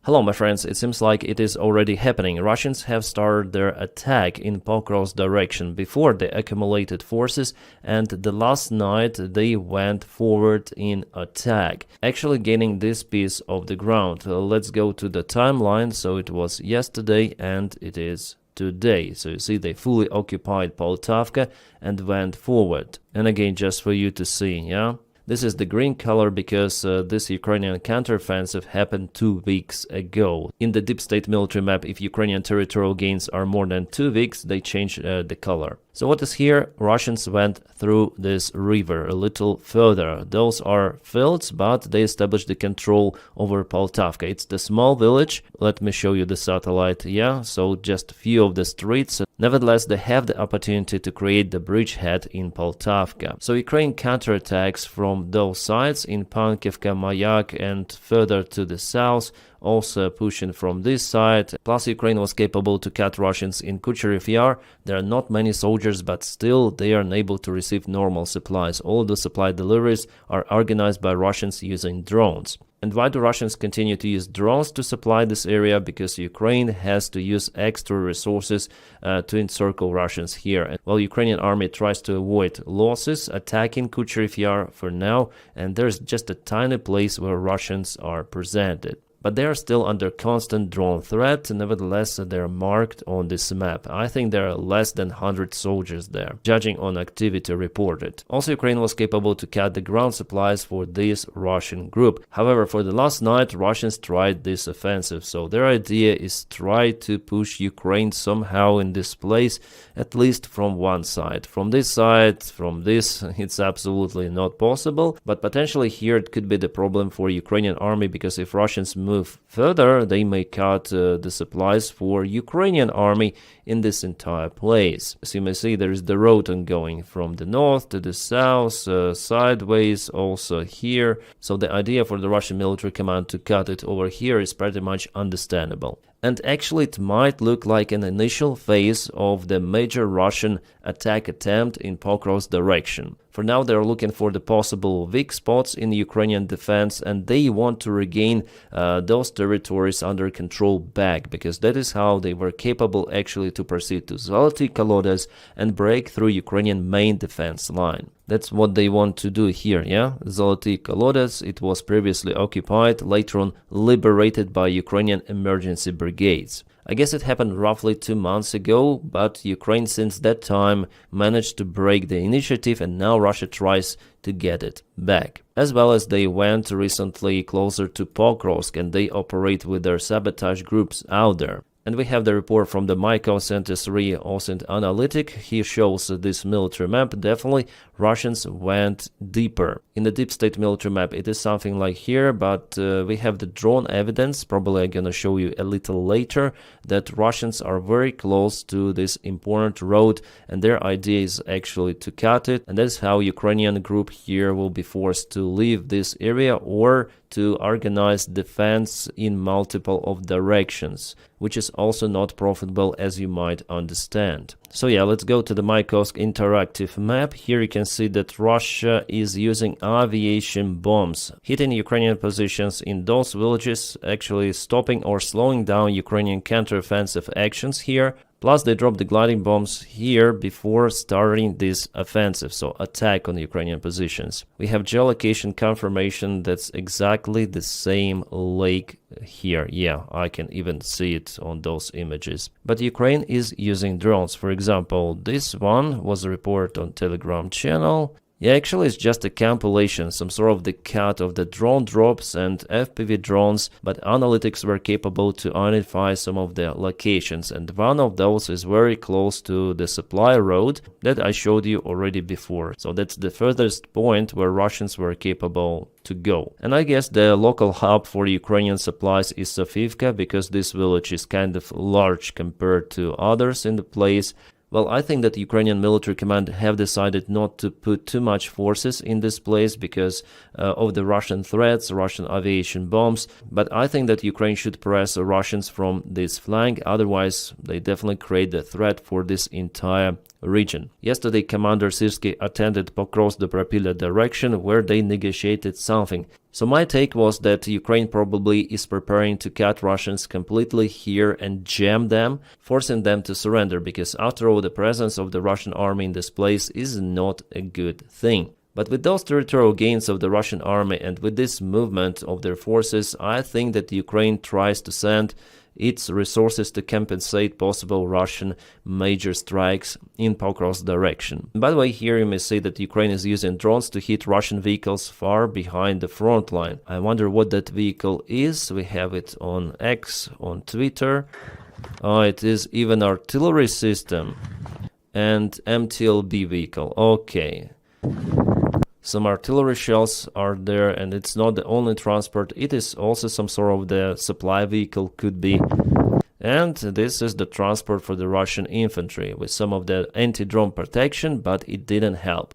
Hello my friends, it seems like it is already happening. Russians have started their attack in Pokrovsk direction. Before they accumulated forces, and the last night they went forward in attack, actually gaining this piece of the ground. Let's go to the timeline. So it was yesterday and it is today. So you see they fully occupied Poltavka and went forward. And again, just for you to see, yeah? This is the green color because this Ukrainian counteroffensive happened 2 weeks ago. In the deep state military map, if Ukrainian territorial gains are more than 2 weeks, they change the color. So what is here? Russians went through this river a little further. Those are fields, but they established the control over Poltavka. It's the small village. Let me show you the satellite. Yeah, so just a few of the streets. Nevertheless, they have the opportunity to create the bridgehead in Poltavka. So Ukraine counterattacks from those sides in Pankivka, Mayak, and further to the south, also pushing from this side. Plus Ukraine was capable to cut Russians in Kucherev Yar. There are not many soldiers, but still they are unable to receive normal supplies. All the supply deliveries are organized by Russians using drones. And why do Russians continue to use drones to supply this area? Because Ukraine has to use extra resources to encircle Russians here. And while Ukrainian army tries to avoid losses, attacking Kucherev Yar for now, and there's just a tiny place where Russians are presented. But they are still under constant drone threat. Nevertheless, they are marked on this map. I think there are less than 100 soldiers there, judging on activity reported. Also, Ukraine was capable to cut the ground supplies for this Russian group. However, for the last night, Russians tried this offensive. So their idea is try to push Ukraine somehow in this place, at least from one side. From this side, from this, it's absolutely not possible. But potentially here it could be the problem for Ukrainian army, because if Russians move further, they may cut the supplies for Ukrainian army in this entire place. As you may see, there is the road ongoing from the north to the south, sideways also here. So the idea for the Russian military command to cut it over here is pretty much understandable. And actually it might look like an initial phase of the major Russian attack attempt in Pokrovsk direction. For now they are looking for the possible weak spots in Ukrainian defense, and they want to regain those territories under control back, because that is how they were capable actually to proceed to Zoloty Kolodets and break through Ukrainian main defense line. That's what they want to do here, yeah? Zoloty Kolodets, it was previously occupied, later on liberated by Ukrainian emergency brigades. I guess it happened roughly 2 months ago, but Ukraine since that time managed to break the initiative, and now Russia tries to get it back. As well as they went recently closer to Pokrovsk and they operate with their sabotage groups out there. And we have the report from the Myko Center 3 OSINT analytic. He shows this military map. Definitely Russians went deeper. In the deep state military map it is something like here, but we have the drone evidence, probably I'm gonna show you a little later, that Russians are very close to this important road, and their idea is actually to cut it, and that's how Ukrainian group here will be forced to leave this area or to organize defense in multiple of directions, which is also not profitable, as you might understand. So yeah, let's go to the Mykosk interactive map. Here you can see that Russia is using aviation bombs, hitting Ukrainian positions in those villages, actually stopping or slowing down Ukrainian counteroffensive actions here. Plus they dropped the gliding bombs here before starting this offensive, so attack on the Ukrainian positions. We have geolocation confirmation that's exactly the same lake here. Yeah, I can even see it on those images. But Ukraine is using drones. For example, this one was a report on Telegram channel. Yeah, actually it's just a compilation, some sort of the cut of the drone drops and FPV drones, but analytics were capable to identify some of the locations, and one of those is very close to the supply road that I showed you already before. So that's the furthest point where Russians were capable to go. And I guess the local hub for Ukrainian supplies is Sofivka, because this village is kind of large compared to others in the place. Well, I think that Ukrainian military command have decided not to put too much forces in this place because of the Russian threats, Russian aviation bombs. But I think that Ukraine should press the Russians from this flank. Otherwise, they definitely create the threat for this entire region. Yesterday, Commander Sirski attended Pokrovsk direction where they negotiated something. So my take was that Ukraine probably is preparing to cut Russians completely here and jam them, forcing them to surrender, because after all, the presence of the Russian army in this place is not a good thing. But with those territorial gains of the Russian army and with this movement of their forces, I think that Ukraine tries to send its resources to compensate possible Russian major strikes in Pokrovsk direction. By the way, here you may see that Ukraine is using drones to hit Russian vehicles far behind the front line. I wonder what that vehicle is. We have it on X, on Twitter. Oh, it is even artillery system and MTLB vehicle. Okay. Some artillery shells are there, and it's not the only transport, it is also some sort of the supply vehicle, could be. And this is the transport for the Russian infantry with some of the anti-drone protection, but it didn't help.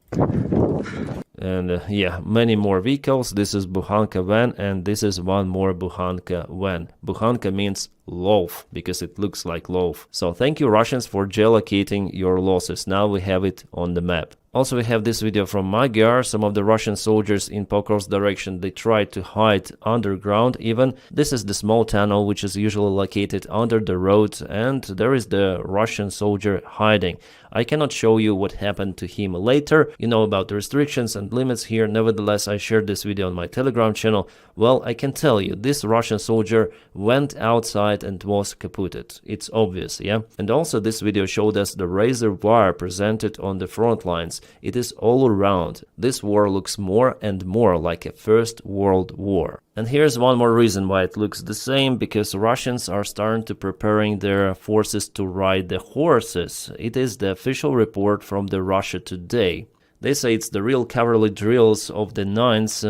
And yeah, many more vehicles. This is Bukhanka van, and this is one more Bukhanka van. Bukhanka means loaf because it looks like loaf. So thank you, Russians, for geolocating your losses. Now we have it on the map. Also, we have this video from Magyar. Some of the Russian soldiers in Pokrovsk direction, they tried to hide underground even. This is the small tunnel which is usually located under the road, and there is the Russian soldier hiding. I cannot show you what happened to him later. You know about the restrictions and limits here. Nevertheless, I shared this video on my Telegram channel. Well, I can tell you, this Russian soldier went outside and was kaputted. It's obvious, yeah? And also this video showed us the razor wire presented on the front lines. It is all around. This war looks more and more like a First World War. And here's one more reason why it looks the same, because Russians are starting to preparing their forces to ride the horses. It is the official report from the Russia Today. They say it's the real cavalry drills of the 9th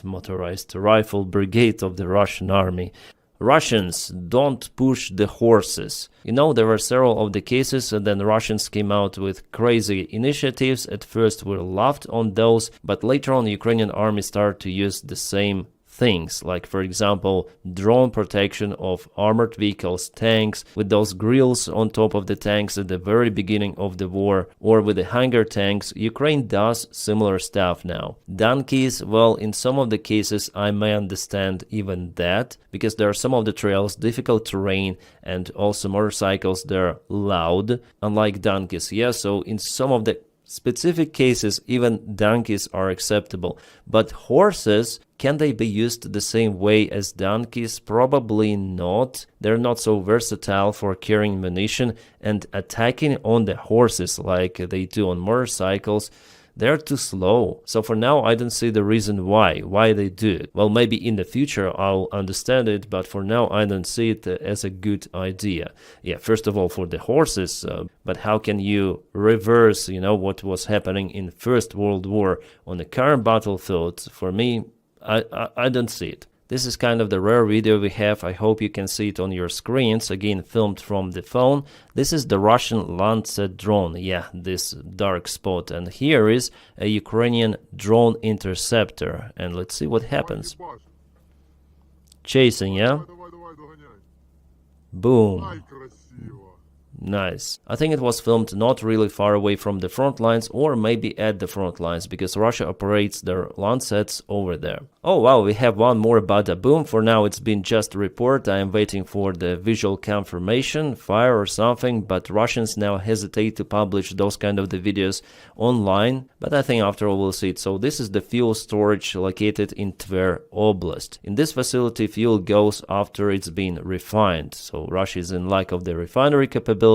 motorized rifle brigade of the Russian army. Russians, don't push the horses. You know, there were several of the cases, and then Russians came out with crazy initiatives. At first we laughed on those, but later on the Ukrainian army started to use the same things, like for example drone protection of armored vehicles, tanks, with those grills on top of the tanks at the very beginning of the war, or with the hangar tanks. Ukraine does similar stuff now. Donkeys, well, in some of the cases I may understand even that, because there are some of the trails difficult terrain, and also motorcycles, they're loud, unlike donkeys. Yeah, so in some of the specific cases even donkeys are acceptable, but horses, can they be used the same way as donkeys? Probably not. They're not so versatile for carrying munition and attacking on the horses like they do on motorcycles. They're too slow. So for now, I don't see the reason why they do it. Well, maybe in the future I'll understand it, but for now I don't see it as a good idea. Yeah, first of all for the horses, but how can you reverse, you know, what was happening in First World War on the current battlefield? For me, I don't see it. This is kind of the rare video we have. I hope you can see it on your screens, again filmed from the phone. This is the Russian Lancet drone, yeah, this dark spot. And here is a Ukrainian drone interceptor. And let's see what happens. Chasing, yeah? Boom. Nice. I think it was filmed not really far away from the front lines, or maybe at the front lines, because Russia operates their Lancets over there. Oh wow, we have one more bada boom. For now it's been just a report. I am waiting for the visual confirmation, fire or something, but Russians now hesitate to publish those kind of the videos online, but I think after all we'll see it. So this is the fuel storage located in Tver Oblast. In this facility fuel goes after it's been refined, so Russia is in lack of the refinery capabilities,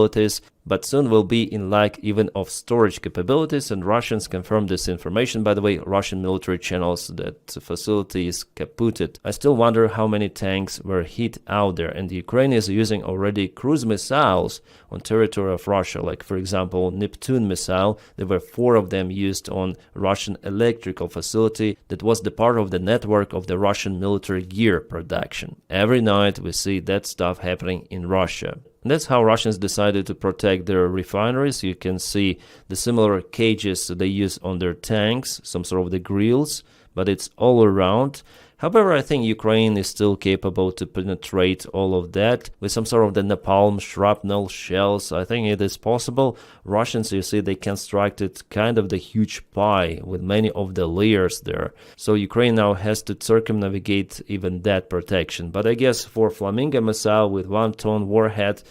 but soon will be in lack even of storage capabilities, and Russians confirm this information. By the way, Russian military channels that the facility is kaputted. I still wonder how many tanks were hit out there, and Ukraine is using already cruise missiles on territory of Russia, like for example Neptune missile. There were 4 of them used on Russian electrical facility that was the part of the network of the Russian military gear production. Every night we see that stuff happening in Russia. And that's how Russians decided to protect their refineries. You can see the similar cages they use on their tanks, some sort of the grills, but it's all around. However, I think Ukraine is still capable to penetrate all of that with some sort of the napalm, shrapnel, shells. I think it is possible. Russians, you see, they constructed kind of the huge pie with many of the layers there. So Ukraine now has to circumnavigate even that protection. But I guess for Flamingo missile with 1-ton warhead,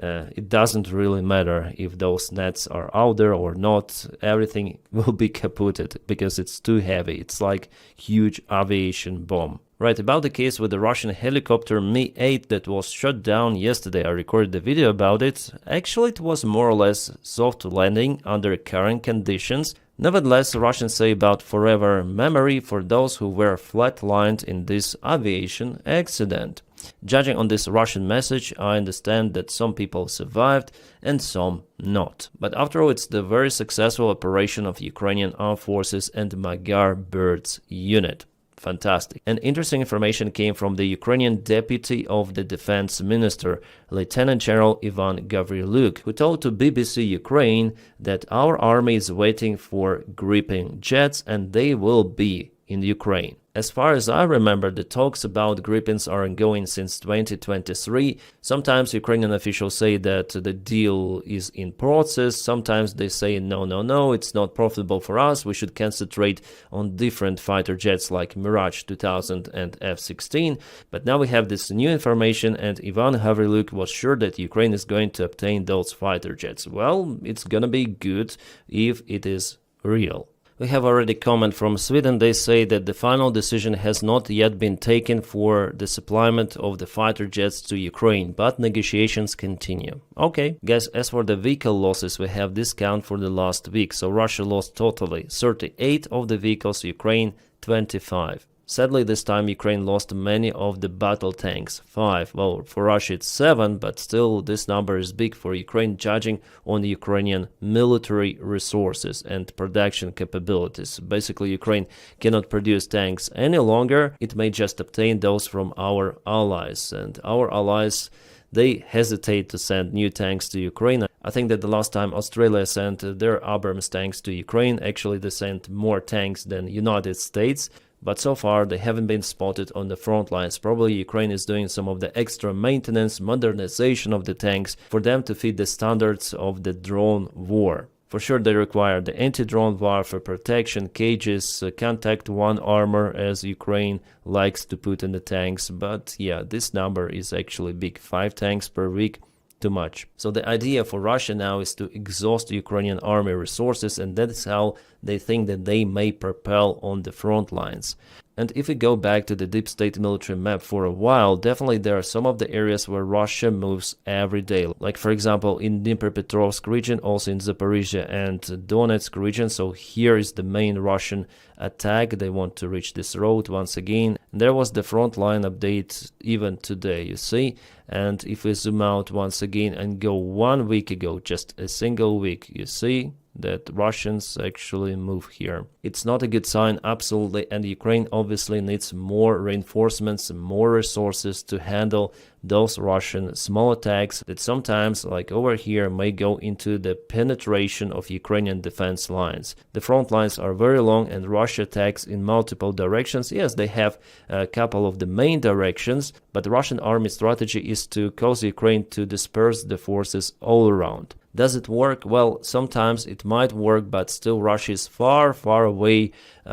it doesn't really matter if those nets are out there or not. Everything will be kaputted because it's too heavy. It's like huge aviation bomb. Right, about the case with the Russian helicopter Mi-8 that was shot down yesterday, I recorded the video about it. Actually, it was more or less soft landing under current conditions. Nevertheless, Russians say about forever memory for those who were flatlined in this aviation accident. Judging on this Russian message, I understand that some people survived and some not. But after all, it's the very successful operation of Ukrainian Armed Forces and Magyar Birds unit. Fantastic. And interesting information came from the Ukrainian Deputy of the Defense Minister, Lieutenant General Ivan Gavriluk, who told to BBC Ukraine that our army is waiting for Gripen jets and they will be in Ukraine. As far as I remember, the talks about Gripens are ongoing since 2023. Sometimes Ukrainian officials say that the deal is in process. Sometimes they say, no, it's not profitable for us. We should concentrate on different fighter jets like Mirage 2000 and F-16. But now we have this new information, and Ivan Gavriluk was sure that Ukraine is going to obtain those fighter jets. Well, it's gonna be good if it is real. We have already comment from Sweden. They say that the final decision has not yet been taken for the supplyment of the fighter jets to Ukraine, but negotiations continue. Okay, guys, as for the vehicle losses, we have this count for the last week. So Russia lost totally 38 of the vehicles, Ukraine 25. Sadly, this time Ukraine lost many of the battle tanks, 5. Well, for Russia it's 7, but still this number is big for Ukraine, judging on the Ukrainian military resources and production capabilities. Basically, Ukraine cannot produce tanks any longer. It may just obtain those from our allies, and our allies, they hesitate to send new tanks to Ukraine. I think that the last time Australia sent their Abrams tanks to Ukraine, actually they sent more tanks than United States. But so far they haven't been spotted on the front lines. Probably Ukraine is doing some of the extra maintenance, modernization of the tanks for them to fit the standards of the drone war. For sure they require the anti-drone warfare protection, cages, contact one armor as Ukraine likes to put in the tanks. But yeah, this number is actually big. 5 tanks per week. Too much. So the idea for Russia now is to exhaust Ukrainian army resources, and that's how they think that they may propel on the front lines. And if we go back to the deep state military map for a while, definitely there are some of the areas where Russia moves every day. Like for example in Dnipropetrovsk region, also in Zaporizhia and Donetsk region. So here is the main Russian attack. They want to reach this road once again. There was the front line update even today, you see. And if we zoom out once again and go 1 week ago, just a single week, you see that Russians actually move here. It's not a good sign, absolutely, and Ukraine obviously needs more reinforcements, more resources to handle those Russian small attacks that sometimes, like over here, may go into the penetration of Ukrainian defense lines. The front lines are very long and Russia attacks in multiple directions. Yes, they have a couple of the main directions, but the Russian army strategy is to cause Ukraine to disperse the forces all around. Does it work? Well, sometimes it might work, but still Russia is far, far away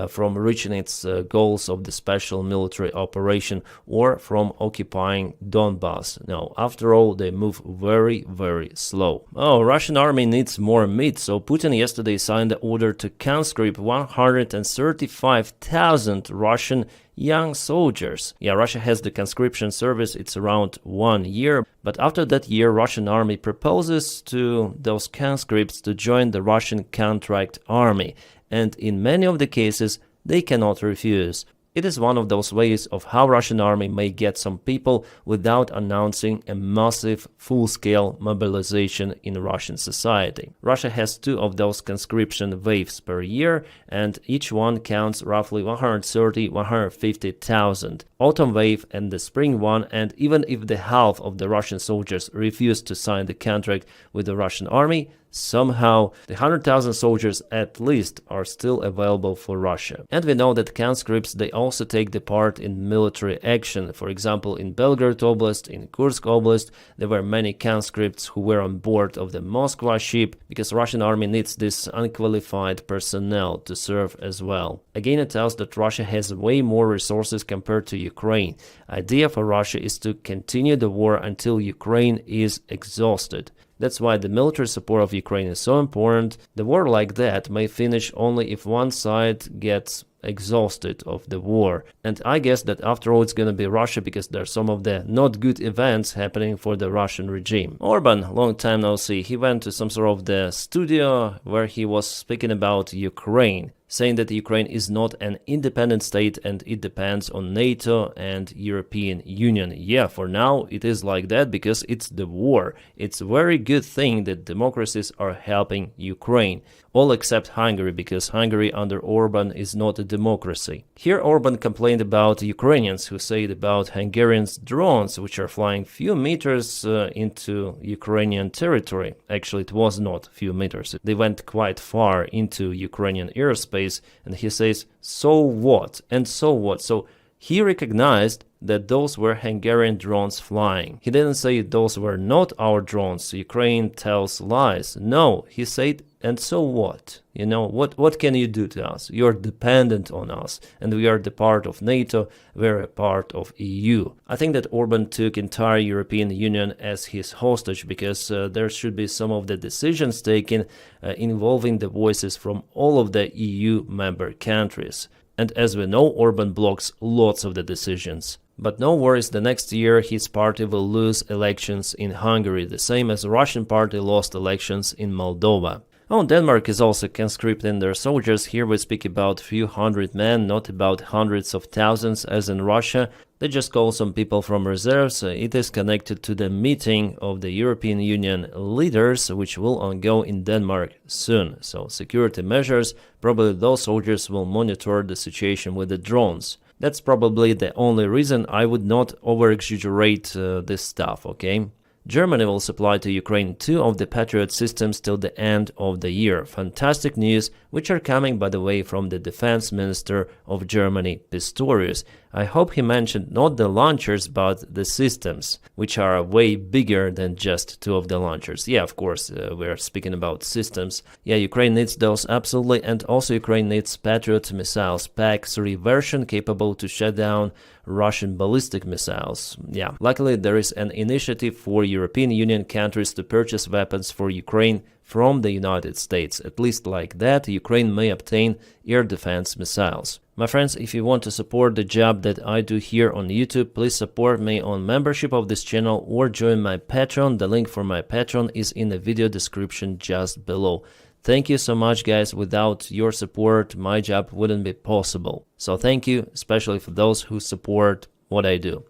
from reaching its goals of the special military operation or from occupying Donbass. No, after all, they move very, very slow. Oh, Russian army needs more meat, so Putin yesterday signed the order to conscript 135,000 Russian young soldiers. Yeah, Russia has the conscription service, it's around 1 year, but after that year, Russian army proposes to those conscripts to join the Russian contract army, and in many of the cases, they cannot refuse. It is one of those ways of how Russian army may get some people without announcing a massive full-scale mobilization in Russian society. Russia has 2 of those conscription waves per year, and each one counts roughly 130-150,000. Autumn wave and the spring one, and even if the half of the Russian soldiers refuse to sign the contract with the Russian army, somehow the 100,000 soldiers at least are still available for Russia. And we know that conscripts, they also take the part in military action. For example, in Belgorod Oblast, in Kursk Oblast, there were many conscripts who were on board of the Moskva ship, because Russian army needs this unqualified personnel to serve as well. Again, it tells that Russia has way more resources compared to Ukraine. Idea for Russia is to continue the war until Ukraine is exhausted. That's why the military support of Ukraine is so important. The war like that may finish only if one side gets exhausted of the war. And I guess that after all it's gonna be Russia, because there are some of the not good events happening for the Russian regime. Orban, long time no see, he went to some sort of the studio where he was speaking about Ukraine, saying that Ukraine is not an independent state and it depends on NATO and European Union. Yeah, for now it is like that because it's the war. It's a very good thing that democracies are helping Ukraine. All except Hungary, because Hungary under Orban is not a democracy. Here Orban complained about Ukrainians who said about Hungarians' drones, which are flying few meters into Ukrainian territory. Actually, it was not few meters. They went quite far into Ukrainian airspace, and he says, so what? And so what? So he recognized that those were Hungarian drones flying. He didn't say those were not our drones, Ukraine tells lies. No, he said, and so what? You know, what can you do to us? You're dependent on us, and we are the part of NATO, we're a part of EU. I think that Orban took entire European Union as his hostage, because there should be some of the decisions taken involving the voices from all of the EU member countries. And as we know, Orban blocks lots of the decisions. But no worries, the next year his party will lose elections in Hungary, the same as the Russian party lost elections in Moldova. Oh, Denmark is also conscripting their soldiers. Here we speak about few hundred men, not about hundreds of thousands as in Russia. They just call some people from reserves. It is connected to the meeting of the European Union leaders, which will ongo in Denmark soon. So security measures, probably those soldiers will monitor the situation with the drones. That's probably the only reason. I would not over-exaggerate this stuff, okay? Germany will supply to Ukraine 2 of the Patriot systems till the end of the year. Fantastic news, which are coming, by the way, from the defense minister of Germany, Pistorius. I hope he mentioned not the launchers, but the systems, which are way bigger than just 2 of the launchers. Yeah, of course, we're speaking about systems. Yeah, Ukraine needs those, absolutely, and also Ukraine needs Patriot missiles, PAC-3 version, capable to shut down Russian ballistic missiles. Yeah, luckily there is an initiative for European Union countries to purchase weapons for Ukraine from the United States. At least like that, Ukraine may obtain air defense missiles. My friends, if you want to support the job that I do here on YouTube, please support me on membership of this channel or join my Patreon. The link for my Patreon is in the video description just below. Thank you so much, guys. Without your support, my job wouldn't be possible. So thank you, especially for those who support what I do.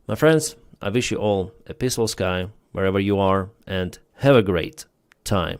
My friends, I wish you all a peaceful sky wherever you are, and have a great time.